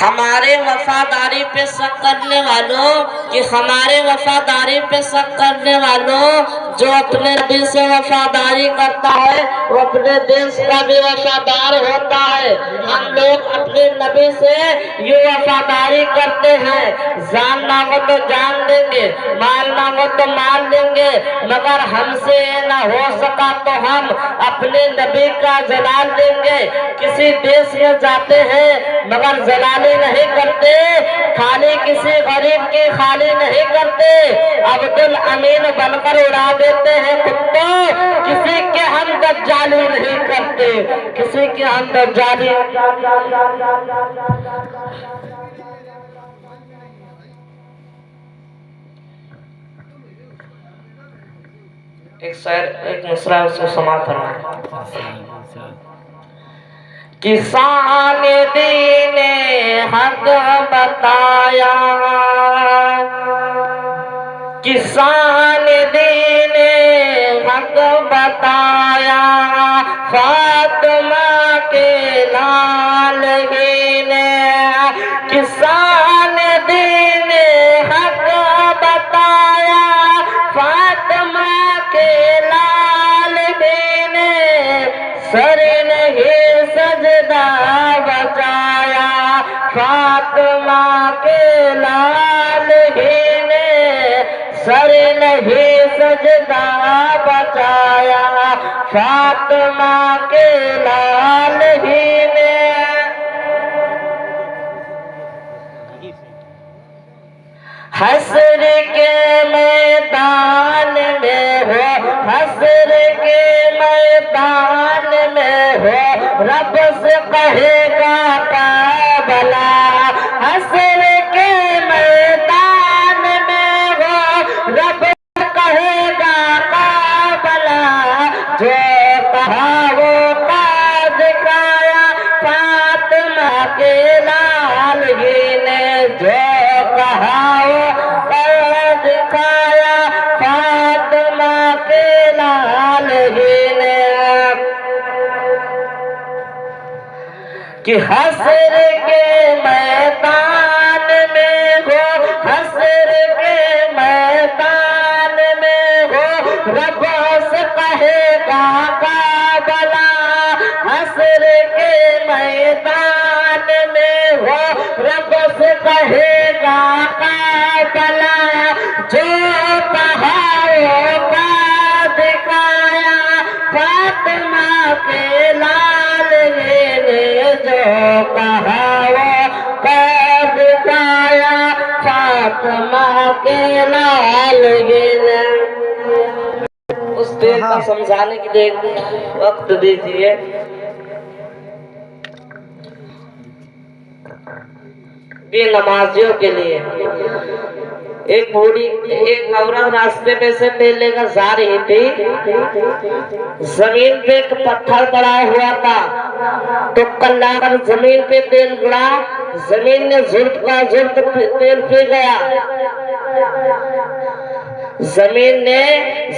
हमारे वफादारी पे शक करने वालों, कि हमारे वफादारी पे शक करने वालों, जो अपने नबी से वफादारी करता है वो अपने देश का भी वफादार होता है। हम लोग अपने नबी से ये वफादारी करते हैं, जान मांगो तो जान देंगे, माल मांगो तो माल देंगे, मगर हमसे न हो सका तो हम अपने नबी का जलाल देंगे। किसी देश में जाते हैं मगर जलाली नहीं करते, खाली किसी गरीब की खाली नहीं करते, अब्दुल अमीन बनकर उड़ा देते हैं कुत्तों। किसी के हम दज्जाली नहीं करते, किसी के हम दज्जाली। एक शायर, एक मुसरा उसको समाप्त करना। किसान दीने हक बताया, किसान दीने हक बताया, फातिमा के लाल ने, किसान दीने हक बताया, फातिमा के लाल ने, सर नहीं सजदा बचाया, फातिमा के लाल ने, सर नहीं सजदा बचाया, फातिमा के लाल ने। हस्र के मैदान में हो, हस्र के मैदान में हो, रब से कहेगा काबला, हस्र के मैदान में हो, रब से कहेगा काबला, जो कहा वो का दिखाया, फातिमा के लाल ने, जो कहा वो दिखाया, फातिमा के लाल ने। कि हस्र के मैदान में हो, हस्र के मैदान में हो, रब से कहेगा काबला, हस्र के मैदान में हो, रब से कहेगा काबला, जो कहा वो का दिखाया, फातिमा के लाल ने, जो कहा वो का दिखाया, फातिमा के लाल ने। उस देर का समझाने के लिए वक्त दीजिए। बेनमाजियों के लिए एक बूढ़ी, एक औरत रास्ते में से तेल लेकर जा रही थी, जमीन पे एक पत्थर पड़ा हुआ था, तो कल्लाकर जमीन पे तेल गिरा, जमीन ने जुर्त का जुर्त तेल पी गया, जमीन ने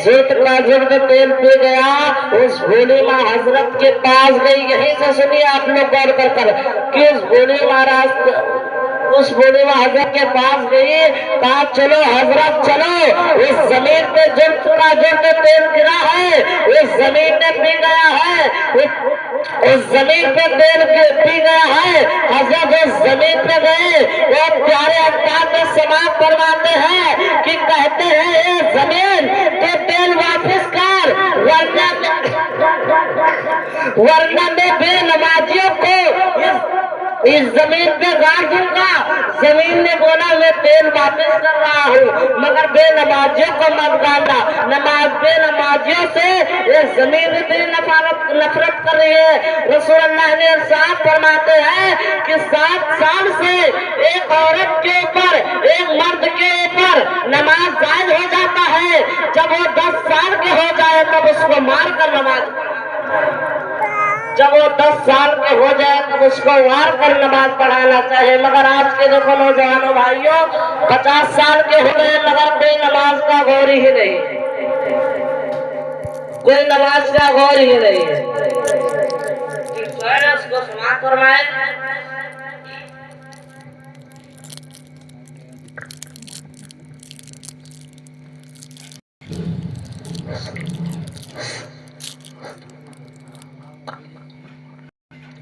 जुर्त का जुर्त तेल पी गया। उस भोली माँ हजरत के पास गई, यहीं से सुनिए आप लोग गौर कर कर, कि उस भोली महाराज, उस बूढ़े हजरत के पास गई, कहा चलो हजरत चलो, इस जमीन पे जुर्त का जुर्त तेल गिरा है, इस जमीन ने पी गया है, उस जमीन पे तेल पी गया है। हजरत उस जमीन पे गए, वो प्यारे अंदाज में समाप्त फरमाते हैं कि कहते हैं ये जमीन तो तेल वापस कर, वरना मैं बेनमाजियों को इस जमीन पे गाड़ दूंगा। जमीन ने बोला मैं तेल वापस कर रहा हूँ, मगर बेनमाजियों को मत गाड़ना, नमाज बेनमाजियों से ये जमीन इतनी नफरत कर रही है। रसूलुल्लाह ने इरशाद फरमाते हैं कि 7 साल से एक औरत के ऊपर, एक मर्द के ऊपर नमाज जायज हो जाता है, जब वो 10 साल के हो जाए तब उसको मार कर नमाज, जब वो 10 साल के हो जाए तब उसको वार कर नमाज पढ़ाना चाहिए। मगर आज के देखो नौजवानों भाइयों, 50 साल के हो गए मगर कोई नमाज का गौर ही नहीं, कोई नमाज का गौर ही नहीं है। उसको समाप्त फरमाए।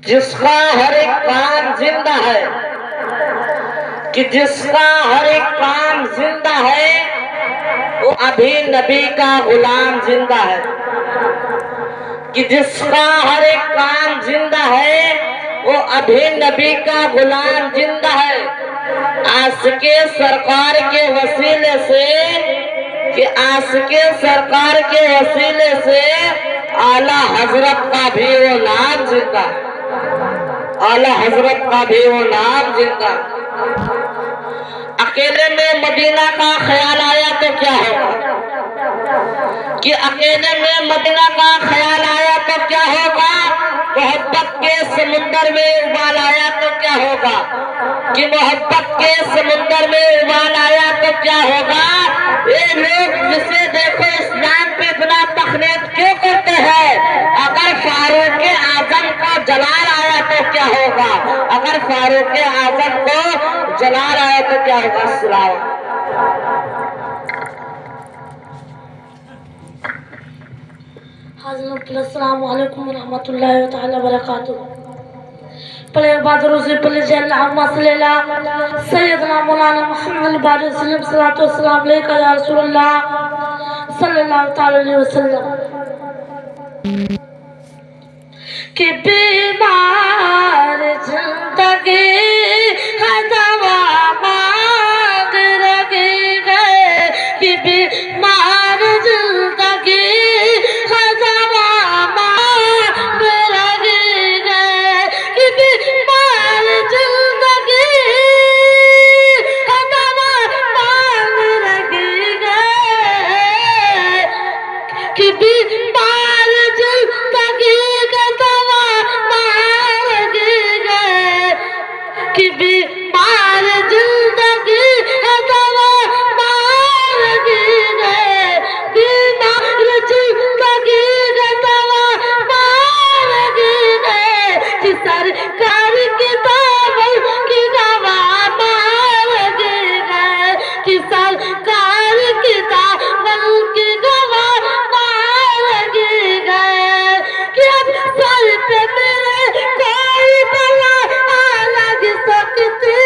जिसका हर एक काम जिंदा है, कि जिसका हर एक काम जिंदा है वो अभी नबी का गुलाम जिंदा है, कि जिसका हर एक काम जिंदा है वो अभी नबी का गुलाम जिंदा है। आशिके सरकार के वसीले से, कि आशिके सरकार के वसीले से आला हजरत का भी वो नाम जिंदा, आला हजरत का भी वो नाम जिंदा। अकेले में मदीना का ख्याल आया तो क्या होगा, कि अकेले में मदीना का ख्याल आया तो क्या होगा, मोहब्बत के समुंदर में उबाल आया तो क्या होगा, कि मोहब्बत के समुंदर में उबाल आया तो क्या होगा। ये लोग जिसे देखो इस्लाम पे इतना तखनीत क्यों करते हैं। अगर फारूक आजम को जलाल आया तो क्या होगा, अगर फारूक आजम को जलाल आया तो क्या होगा। सुनाओ। अस्सलाम वालेकुम रहमतुल्लाहि तआला बरकातुहू। पहले बाद रोज़े पहले अल्लाहुम्मा सल्ली अला सय्यदना मौलाना मुहम्मद बारिक वसल्लम सल्लल्लाहु अलैहि वसल्लम लेकर या रसूलुल्लाह सल्लल्लाहु तआला अलैहि वसल्लम कि बीमार जिंदगी है दवा मांग रही है, कि बीमार जिंदगी है दवा मांग रही है, कि बीमार जिंदगी है दवा मांग रही है, कि बीमार जिंदगी का दवा मांग गए, कि बीमार जिंदगी है दवा मांग गए, बीमार जिंदगी का दवा मांग गए, कि सरकार किताब की दवा मांग गए, कि सरकार किताब की दवा मांग गए, कि अब सर पे मेरे कोई बला आ लग सकती,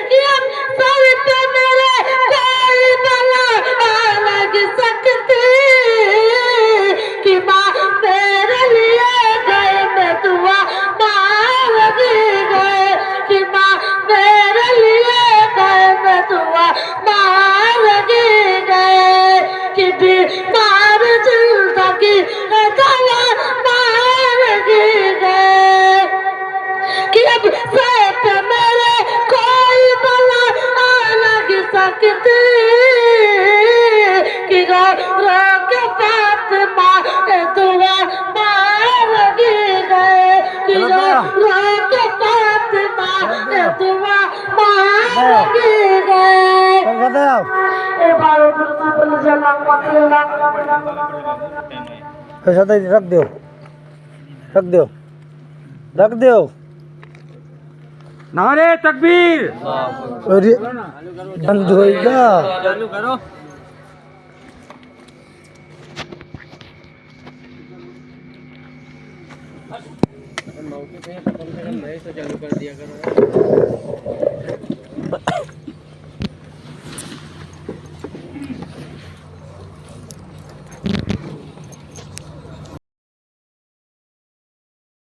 कि अब सर पे मेरे कोई बला आ लग सकती, कि माँ मेरे लिए गए मैं दुआ मांग गए, कि माँ मेरे लिए गए मैं दुआ मांग गए, कि बीमार जिंदगी है दवा मांग गए, कि अब सर पे मेरे कोई बला आ लग सकती, कि रो रो के फातिमा दुआ मांग गए, कि रो रो के फातिमा दुआ मांग गए। रख दो, रख दो, रख दो। नारे तकबीर। अरे बंद होएगा। चालू करो। मौके पे चालू कर दिया करो।